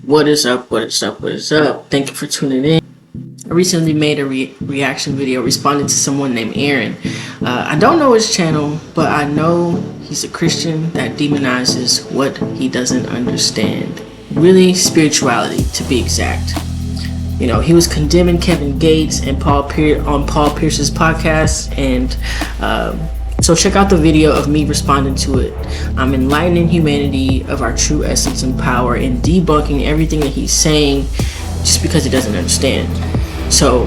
What is up? What is up? What is up? Thank you for tuning in. I recently made a reaction video responding to someone named Aaron. I don't know his channel, but I know he's a Christian that demonizes what he doesn't understand. Really, spirituality to be exact. You know, he was condemning Kevin Gates and Paul Pierce's podcast, and so check out the video of me responding to it. I'm enlightening humanity of our true essence and power and debunking everything that he's saying just because he doesn't understand. So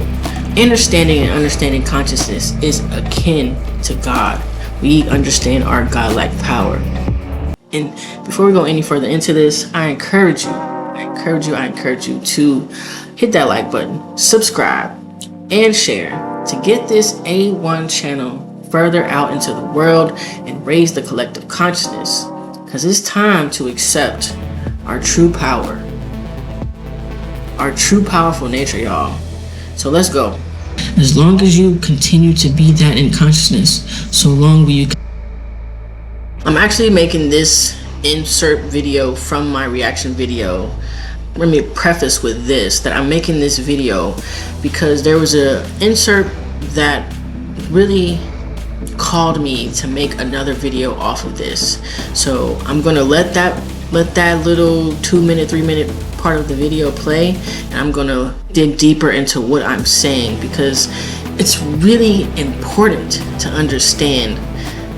understanding consciousness is akin to God. We understand our godlike power. And before we go any further into this, I encourage you to hit that like button, subscribe, and share to get this A1 channel further out into the world and raise the collective consciousness, because it's time to accept our true power, our true powerful nature, y'all. So let's go. As long as you continue to be that in consciousness, so long will you. I'm actually making this insert video from my reaction video. Let me preface with this, that I'm making this video because there was a insert that really called me to make another video off of this. So I'm gonna let that little 2-minute, 3-minute part of the video play, and I'm gonna dig deeper into what I'm saying, because it's really important to understand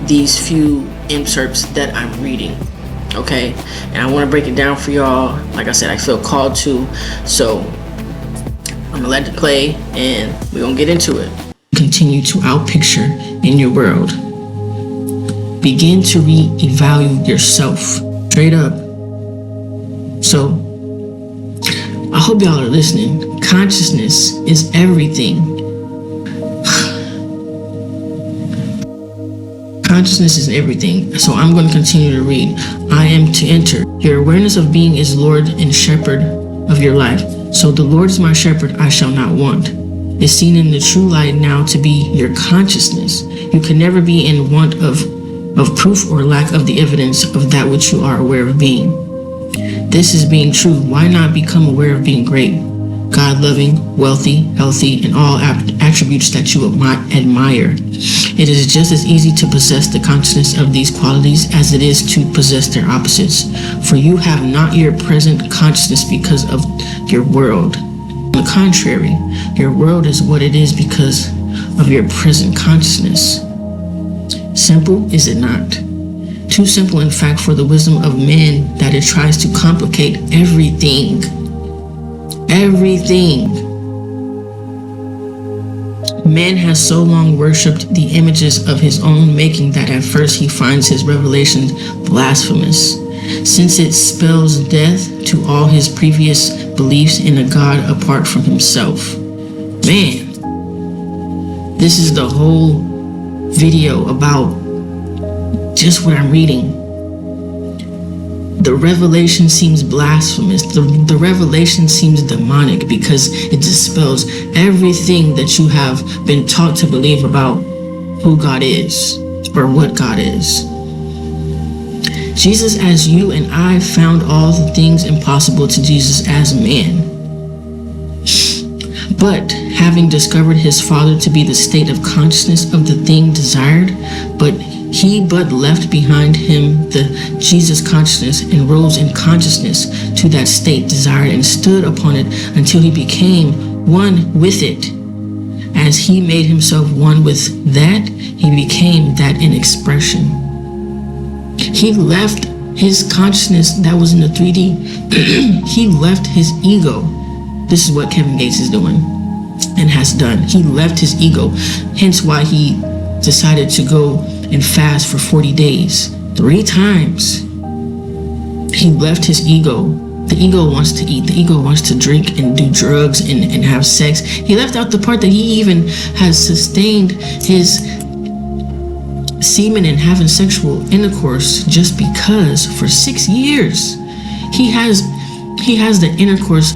these few inserts that I'm reading. Okay, and I want to break it down for y'all. Like I said, I feel called to, so I'm gonna let it play and we're gonna get into it. Continue to outpicture in your world. Begin to reevaluate yourself straight up. So I hope y'all are listening. Consciousness is everything. Consciousness is everything. So I'm going to continue to read. I am to enter. Your awareness of being is Lord and Shepherd of your life. So the Lord is my shepherd, I shall not want. Is seen in the true light now to be your consciousness. You can never be in want of proof or lack of the evidence of that which you are aware of being. This is being true. Why not become aware of being great, God-loving, wealthy, healthy, and all attributes that you admire? It is just as easy to possess the consciousness of these qualities as it is to possess their opposites. For you have not your present consciousness because of your world. On the contrary, your world is what it is because of your present consciousness. Simple, is it not? Too simple, in fact, for the wisdom of man, that it tries to complicate everything. Everything. Man has so long worshipped the images of his own making that at first he finds his revelation blasphemous, since it spells death to all his previous beliefs in a God apart from himself. Man, this is the whole video about just what I'm reading. The revelation seems blasphemous. The revelation seems demonic because it dispels everything that you have been taught to believe about who God is or what God is. Jesus as you and I found all the things impossible to Jesus as man. But having discovered his Father to be the state of consciousness of the thing desired, he left behind him the Jesus consciousness and rose in consciousness to that state desired and stood upon it until he became one with it. As he made himself one with that, he became that in expression. He left his consciousness that was in the 3D. He left his ego. This is what Kevin Gates is doing and has done. He left his ego, hence why he decided to go and fast for 40 days. 3 times. He left his ego. The ego wants to eat. The ego wants to drink and do drugs and have sex. He left out the part that he even has sustained his semen and having sexual intercourse just because for 6 years. He has the intercourse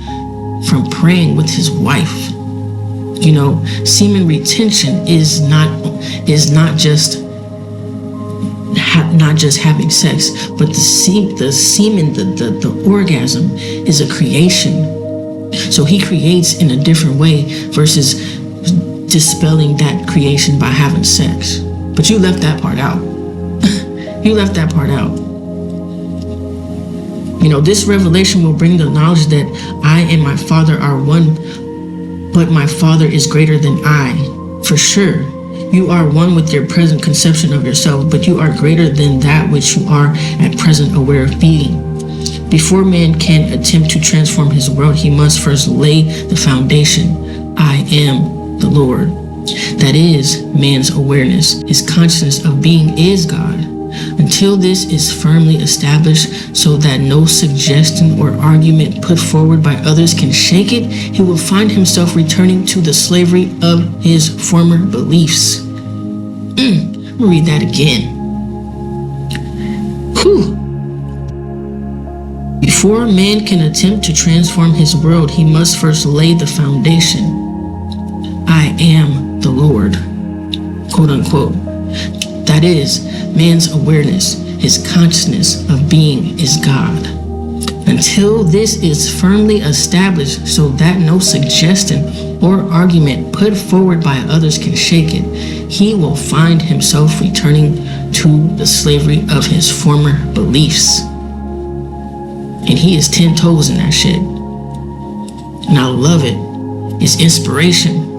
from praying with his wife. You know, semen retention is not just not just having sex, but the semen, the orgasm is a creation. So he creates in a different way versus dispelling that creation by having sex. But you left that part out. You left that part out. You know, this revelation will bring the knowledge that I and my Father are one, but my Father is greater than I. For sure, you are one with your present conception of yourself, but you are greater than that which you are at present aware of being. Before man can attempt to transform his world, he must first lay the foundation. I am the Lord. That is man's awareness. His consciousness of being is God. Until this is firmly established so that no suggestion or argument put forward by others can shake it, he will find himself returning to the slavery of his former beliefs. I'm gonna read that again. Whew. Before man can attempt to transform his world, he must first lay the foundation. I am the Lord, quote unquote. That is man's awareness. His consciousness of being is God. Until this is firmly established so that no suggestion or argument put forward by others can shake it, he will find himself returning to the slavery of his former beliefs. And he is 10 toes in that shit. And I love it. It's inspiration.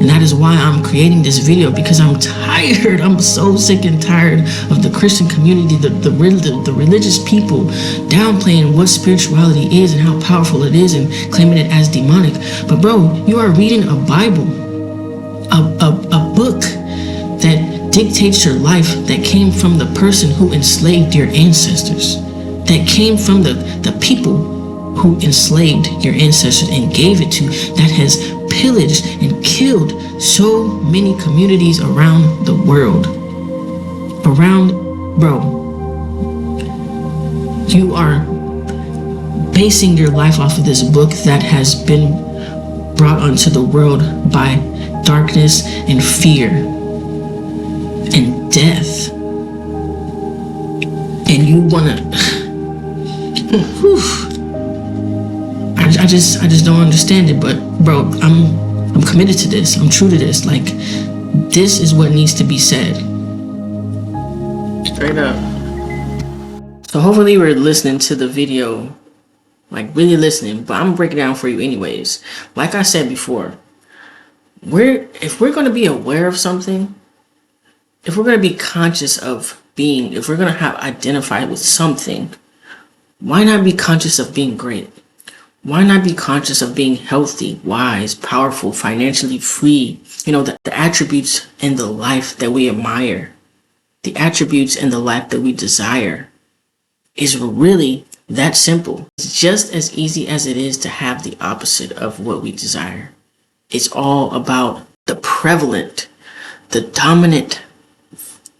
And that is why I'm creating this video, because I'm tired. I'm so sick and tired of the Christian community, the religious people downplaying what spirituality is and how powerful it is and claiming it as demonic. But bro, you are reading a Bible, a book that dictates your life, that came from the person who enslaved your ancestors, that came from the people who enslaved your ancestors and gave it to, that has pillaged and killed so many communities around the world. Bro, you are basing your life off of this book that has been brought onto the world by darkness and fear and death. And you wanna I just don't understand it. But bro, I'm committed to this. I'm true to this. Like, this is what needs to be said. Straight up. So hopefully we're listening to the video, like really listening, but I'm gonna break it down for you anyways. Like I said before, if we're gonna be aware of something, if we're gonna be conscious of being, if we're gonna have identified with something, why not be conscious of being great? Why not be conscious of being healthy, wise, powerful, financially free? You know, the attributes in the life that we admire, the attributes in the life that we desire is really that simple. It's just as easy as it is to have the opposite of what we desire. It's all about the prevalent, the dominant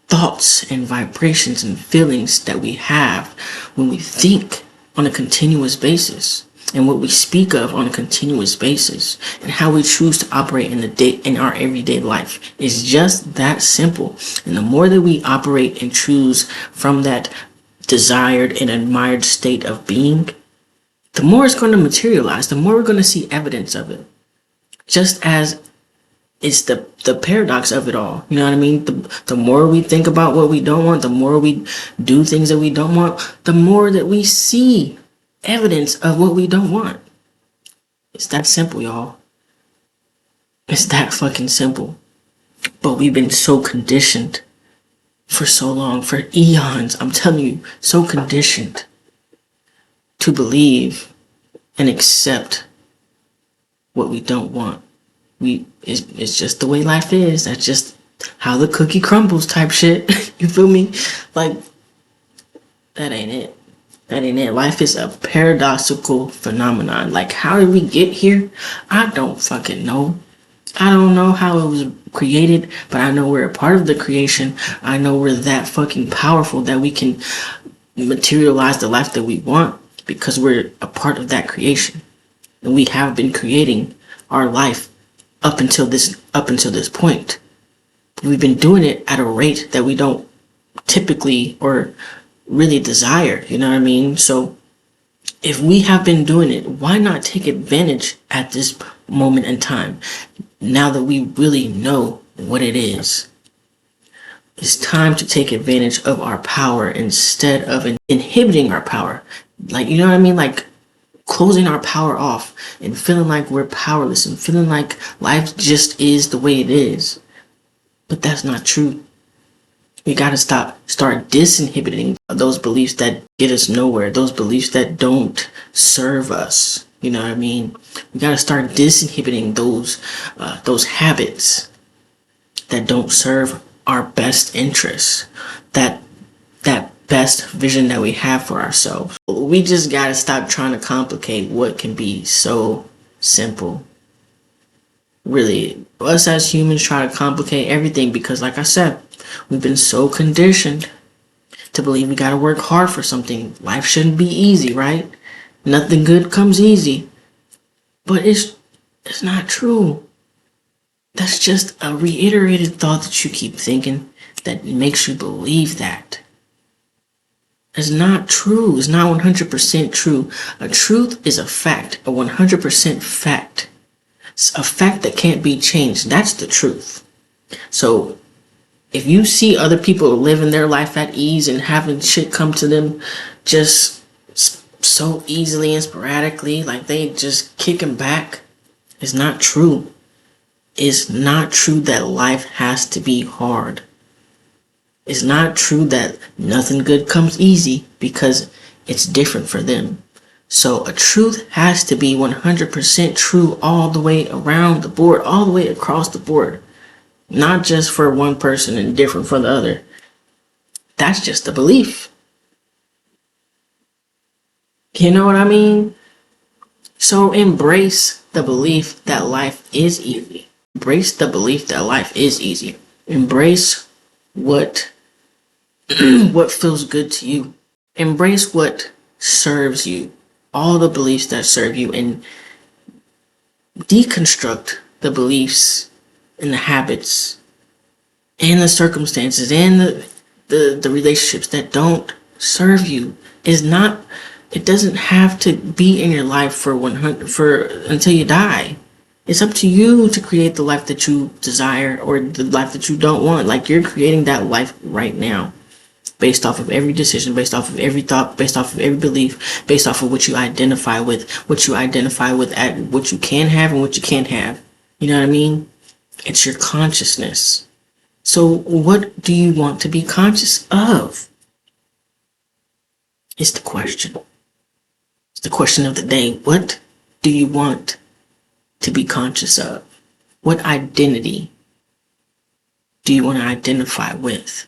thoughts and vibrations and feelings that we have when we think on a continuous basis, and what we speak of on a continuous basis, and how we choose to operate in our everyday life. Is just that simple. And the more that we operate and choose from that desired and admired state of being, the more it's going to materialize, the more we're going to see evidence of it. Just as it's the paradox of it all. You know what I mean? The more we think about what we don't want, the more we do things that we don't want, the more that we see evidence of what we don't want. It's that simple, y'all. It's that fucking simple. But we've been so conditioned for so long, for eons, I'm telling you, so conditioned to believe and accept what we don't want. It's just the way life is. That's just how the cookie crumbles type shit. You feel me? Like, that ain't it. That ain't it. Life is a paradoxical phenomenon. Like, how did we get here? I don't fucking know. I don't know how it was created, but I know we're a part of the creation. I know we're that fucking powerful that we can materialize the life that we want because we're a part of that creation. And we have been creating our life up until this point. We've been doing it at a rate that we don't typically or really desire. You know what I mean? So if we have been doing it, why not take advantage at this moment in time? Now that we really know what it is, it's time to take advantage of our power instead of inhibiting our power. Like, you know what I mean? Like closing our power off and feeling like we're powerless and feeling like life just is the way it is. But that's not true. We gotta start disinhibiting those beliefs that get us nowhere, those beliefs that don't serve us. You know what I mean? We gotta start disinhibiting those habits that don't serve our best interests, that best vision that we have for ourselves. We just gotta stop trying to complicate what can be so simple. Really, us as humans try to complicate everything because, like I said, we've been so conditioned to believe we gotta work hard for something. Life shouldn't be easy, right? Nothing good comes easy. But it's not true. That's just a reiterated thought that you keep thinking that makes you believe that. It's not true. It's not 100% true. A truth is a fact, a 100% fact. It's a fact that can't be changed. That's the truth. So if you see other people living their life at ease and having shit come to them just so easily and sporadically, like they just kicking back, it's not true. It's not true that life has to be hard. It's not true that nothing good comes easy because it's different for them. So a truth has to be 100% true all the way around the board, all the way across the board. Not just for one person and different for the other. That's just a belief. You know what I mean? So embrace the belief that life is easy. Embrace the belief that life is easy. Embrace what what feels good to you. Embrace what serves you. All the beliefs that serve you, and deconstruct the beliefs and the habits and the circumstances and the relationships that don't serve you. It doesn't have to be in your life for until you die. It's up to you to create the life that you desire or the life that you don't want. Like you're creating that life right now, based off of every decision, based off of every thought, based off of every belief, based off of what you identify with, at what you can have and what you can't have. You know what I mean? It's your consciousness. So what do you want to be conscious of? It's the question. It's the question of the day. What do you want to be conscious of? What identity do you want to identify with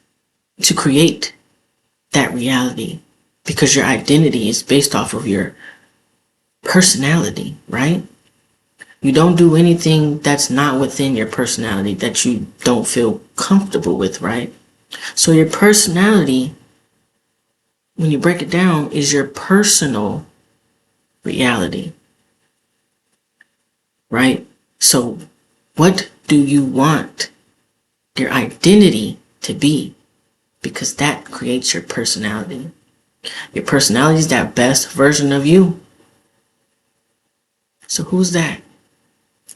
to create that reality? Because your identity is based off of your personality, right? You don't do anything that's not within your personality that you don't feel comfortable with, right? So your personality, when you break it down, is your personal reality, right? So what do you want your identity to be? Because that creates your personality. Your personality is that best version of you. So who's that?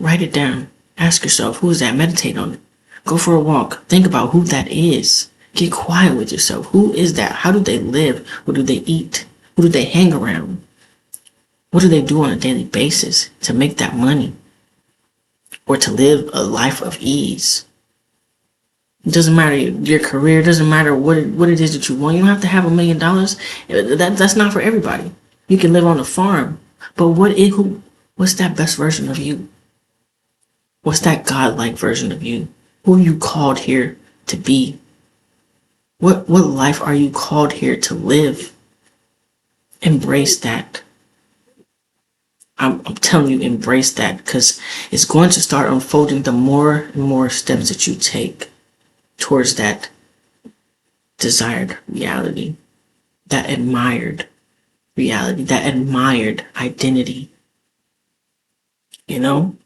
Write it down. Ask yourself, who is that? Meditate on it. Go for a walk. Think about who that is. Get quiet with yourself. Who is that? How do they live? What do they eat? Who do they hang around? What do they do on a daily basis to make that money? Or to live a life of ease? It doesn't matter your career. It doesn't matter what it is that you want. You don't have to have $1 million. That's not for everybody. You can live on a farm. But what's that best version of you? What's that godlike version of you? Who are you called here to be? What life are you called here to live? Embrace that. I'm telling you, embrace that, because it's going to start unfolding the more and more steps that you take towards that desired reality, that admired reality, that admired identity. You know?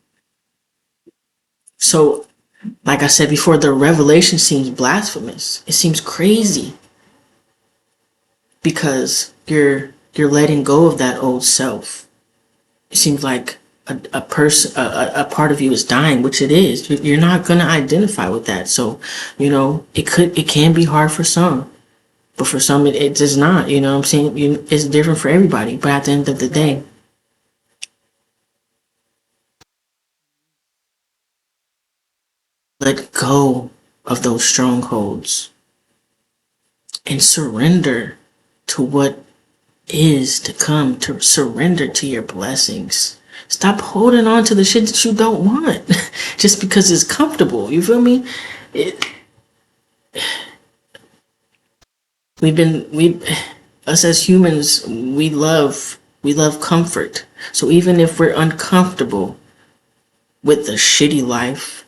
So Like I said before, the revelation seems blasphemous. It seems crazy because you're letting go of that old self. It seems like a person, a part of you is dying, which it is. You're not gonna identify with that. So, it can be hard for some, but for some it does not. You know what I'm saying? It's different for everybody. But at the end of the day, let go of those strongholds and surrender to what is to come, to surrender to your blessings. Stop holding on to the shit that you don't want just because it's comfortable. You feel me? It, we us as humans, we love comfort. So even if we're uncomfortable with the shitty life,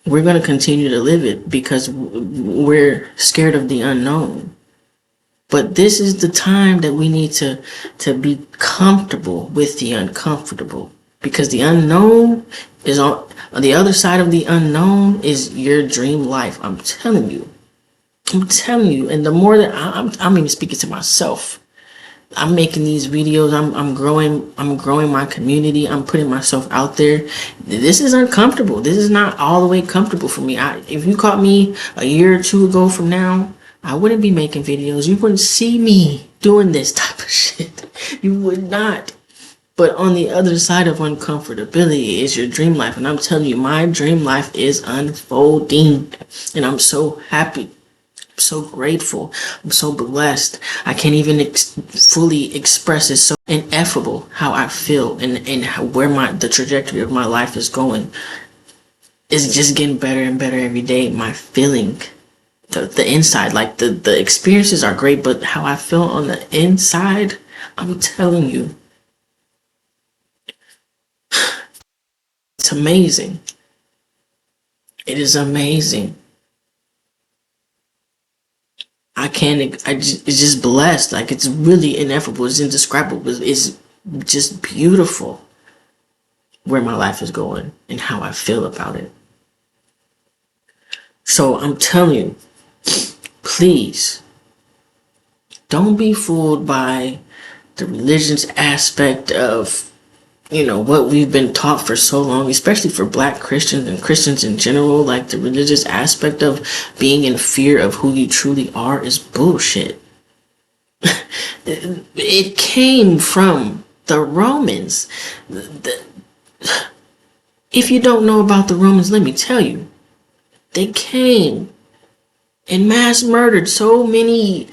we're going to continue to live it because we're scared of the unknown. But this is the time that we need to be comfortable with the uncomfortable, because the unknown is on the other side of the unknown is your dream life. I'm telling you. And the more that I'm even speaking to myself. I'm making these videos. I'm growing my community. I'm putting myself out there. This is uncomfortable. This is not all the way comfortable for me. If you caught me a year or two ago from now, I wouldn't be making videos. You wouldn't see me doing this type of shit. You would not. But on the other side of uncomfortability is your dream life. And I'm telling you, my dream life is unfolding. And I'm so happy. I'm so grateful. I'm so blessed. I can't even fully express it. So ineffable how I feel and where the trajectory of my life is going. It's just getting better and better every day. My feeling, the inside, like the experiences are great, but how I feel on the inside, I'm telling you, it's amazing. It is amazing. It's just blessed. Like, it's really ineffable. It's indescribable. It's just beautiful where my life is going and how I feel about it. So I'm telling you, please don't be fooled by the religious aspect of, what we've been taught for so long, especially for Black Christians and Christians in general. Like, the religious aspect of being in fear of who you truly are is bullshit. It came from the Romans. If you don't know about the Romans, let me tell you, they came and mass murdered so many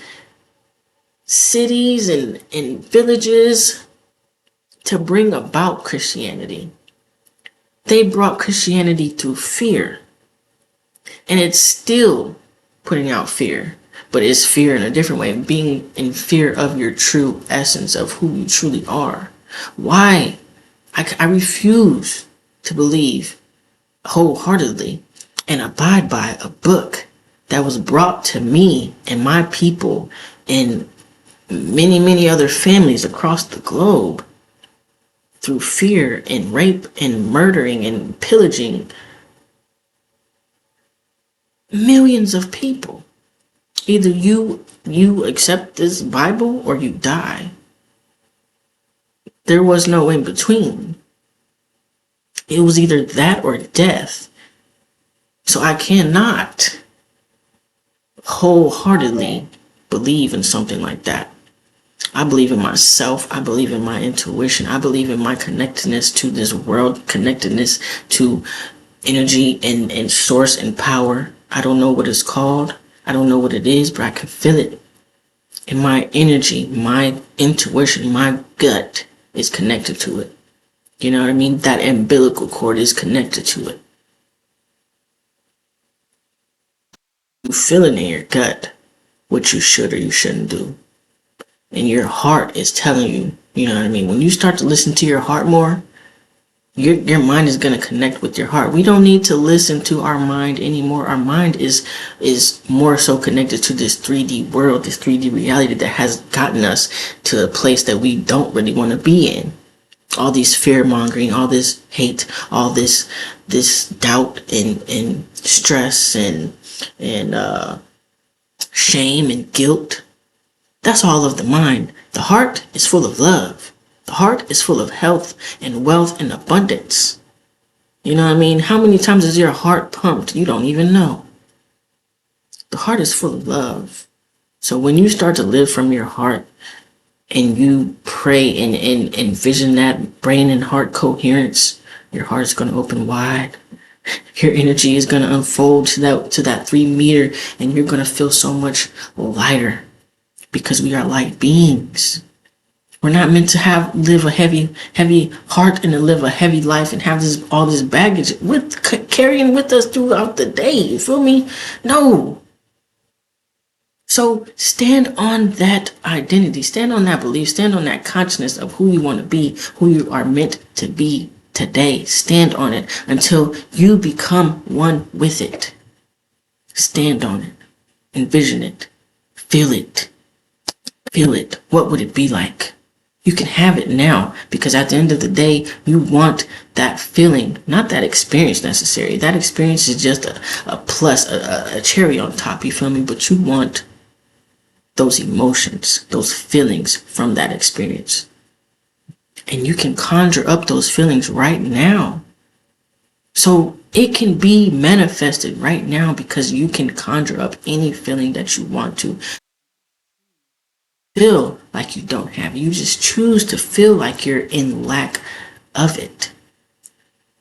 cities and villages to bring about Christianity. They brought Christianity through fear. And it's still putting out fear. But it's fear in a different way. Being in fear of your true essence of who you truly are. Why? I refuse to believe wholeheartedly and abide by a book that was brought to me and my people and many, many other families across the globe through fear and rape and murdering and pillaging millions of people. Either you accept this Bible or you die. There was no in between. It was either that or death. So I cannot wholeheartedly believe in something like that. I believe in myself. I believe in my intuition. I believe in my connectedness to this world, connectedness to energy and source and power. I don't know what it's called. I don't know what it is, but I can feel it. And my energy, my intuition, my gut is connected to it. You know what I mean? That umbilical cord is connected to it. You feel it in your gut what you should or you shouldn't do. And your heart is telling you, you know what I mean? When you start to listen to your heart more, your mind is going to connect with your heart. We don't need to listen to our mind anymore. Our mind is more so connected to this 3D world, this 3D reality that has gotten us to a place that we don't really want to be in. all these fear mongering, all this hate, all this doubt and stress and shame and guilt. That's all of the mind. The heart is full of love. The heart is full of health and wealth and abundance. You know what I mean? How many times is your heart pumped? You don't even know. The heart is full of love. So when you start to live from your heart and you pray and envision that brain and heart coherence, your heart is going to open wide. Your energy is going to unfold to that 3 meter, and you're going to feel so much lighter because we are light beings. We're not meant to live a heavy heart and to live a heavy life and have all this baggage carrying with us throughout the day. You feel me? No. So stand on that identity, stand on that belief, stand on that consciousness of who you want to be, who you are meant to be today. Stand on it until you become one with it. Stand on it. Envision it. Feel it. Feel it. What would it be like? You can have it now, because at the end of the day, you want that feeling, not that experience necessarily. That experience is just a plus, a cherry on top, you feel me? But you want those emotions, those feelings from that experience. And you can conjure up those feelings right now. So it can be manifested right now because you can conjure up any feeling that you want to. Feel like you don't have it. You just choose to feel like you're in lack of it.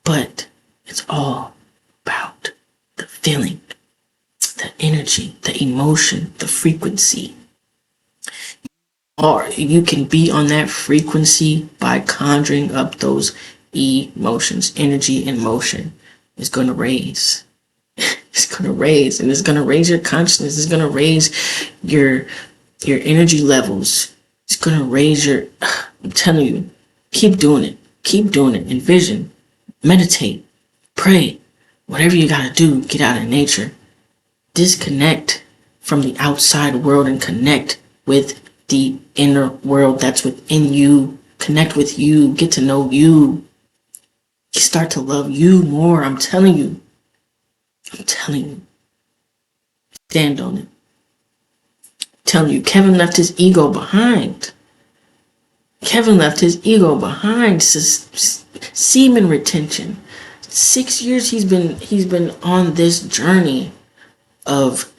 But it's all about the feeling, the energy, the emotion, the frequency. Or you can be on that frequency by conjuring up those emotions. Energy and motion is going to raise. It's going to raise, and it's going to raise your consciousness. It's going to raise your energy levels. It's going to raise I'm telling you, keep doing it. Keep doing it. Envision, meditate, pray, whatever you got to do, get out in nature. Disconnect from the outside world and connect with the inner world that's within you. Connect with you. Get to know you. Start to love you more. I'm telling you. I'm telling you. Stand on it. Telling you, Kevin left his ego behind. Kevin left his ego behind. Semen retention. 6 years he's been on this journey of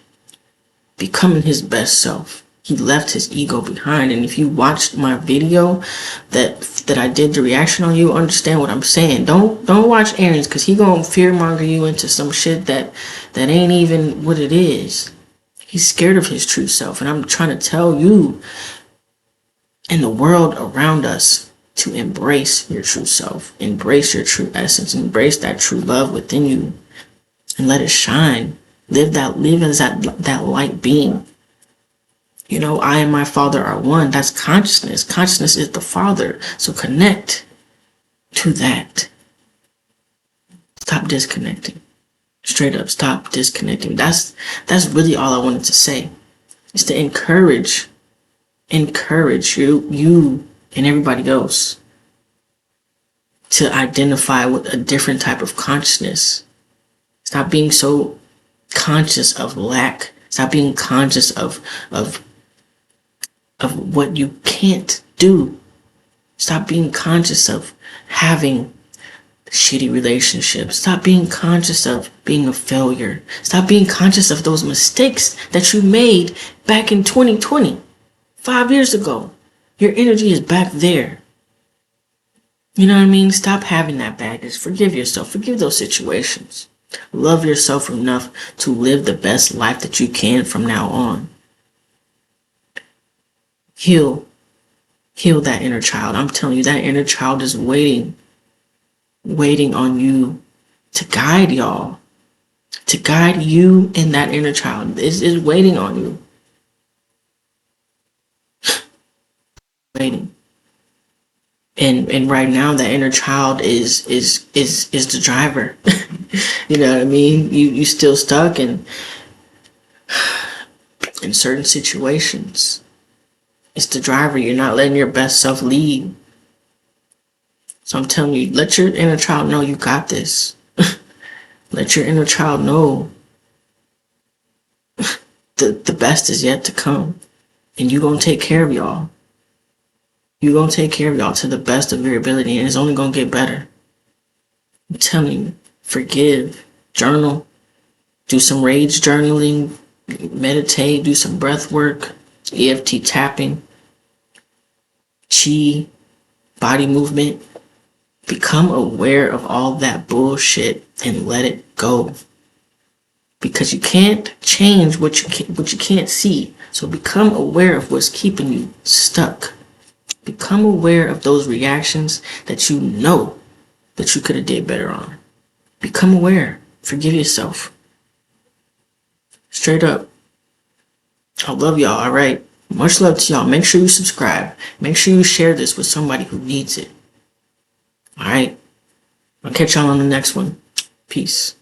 becoming his best self. He left his ego behind. And if you watched my video that I did the reaction on, you understand what I'm saying. Don't watch Aaron's, because he gonna fearmonger you into some shit that ain't even what it is. He's scared of his true self. And I'm trying to tell you and the world around us to embrace your true self. Embrace your true essence. Embrace that true love within you. And let it shine. Live as that light being. You know, I and my Father are one. That's consciousness. Consciousness is the Father. So connect to that. Stop disconnecting. Straight up, stop disconnecting. That's really all I wanted to say. Is to encourage you and everybody else to identify with a different type of consciousness. Stop being so conscious of lack. Stop being conscious of what you can't do. Stop being conscious of having shitty relationships. Stop being conscious of being a failure. Stop being conscious of those mistakes that you made back in 2020, 5 years ago. Your energy is back there. You know what I mean? Stop having that baggage. Forgive yourself. Forgive those situations. Love yourself enough to live the best life that you can from now on. Heal that inner child. I'm telling you, that inner child is waiting on you to guide y'all. To guide you, and that inner child is waiting on you. Waiting. And right now that inner child is the driver. You know what I mean? You still stuck in certain situations. It's the driver. You're not letting your best self lead. So I'm telling you, let your inner child know you got this. Let your inner child know the best is yet to come. And you gonna take care of y'all. You gonna take care of y'all to the best of your ability, and it's only gonna get better. I'm telling you, forgive, journal, do some rage journaling, meditate, do some breath work, EFT tapping, chi, body movement. Become aware of all that bullshit and let it go. Because you can't change what you can't see. So become aware of what's keeping you stuck. Become aware of those reactions that you know that you could have did better on. Become aware. Forgive yourself. Straight up. I love y'all, alright? Much love to y'all. Make sure you subscribe. Make sure you share this with somebody who needs it. Alright? I'll catch y'all on the next one. Peace.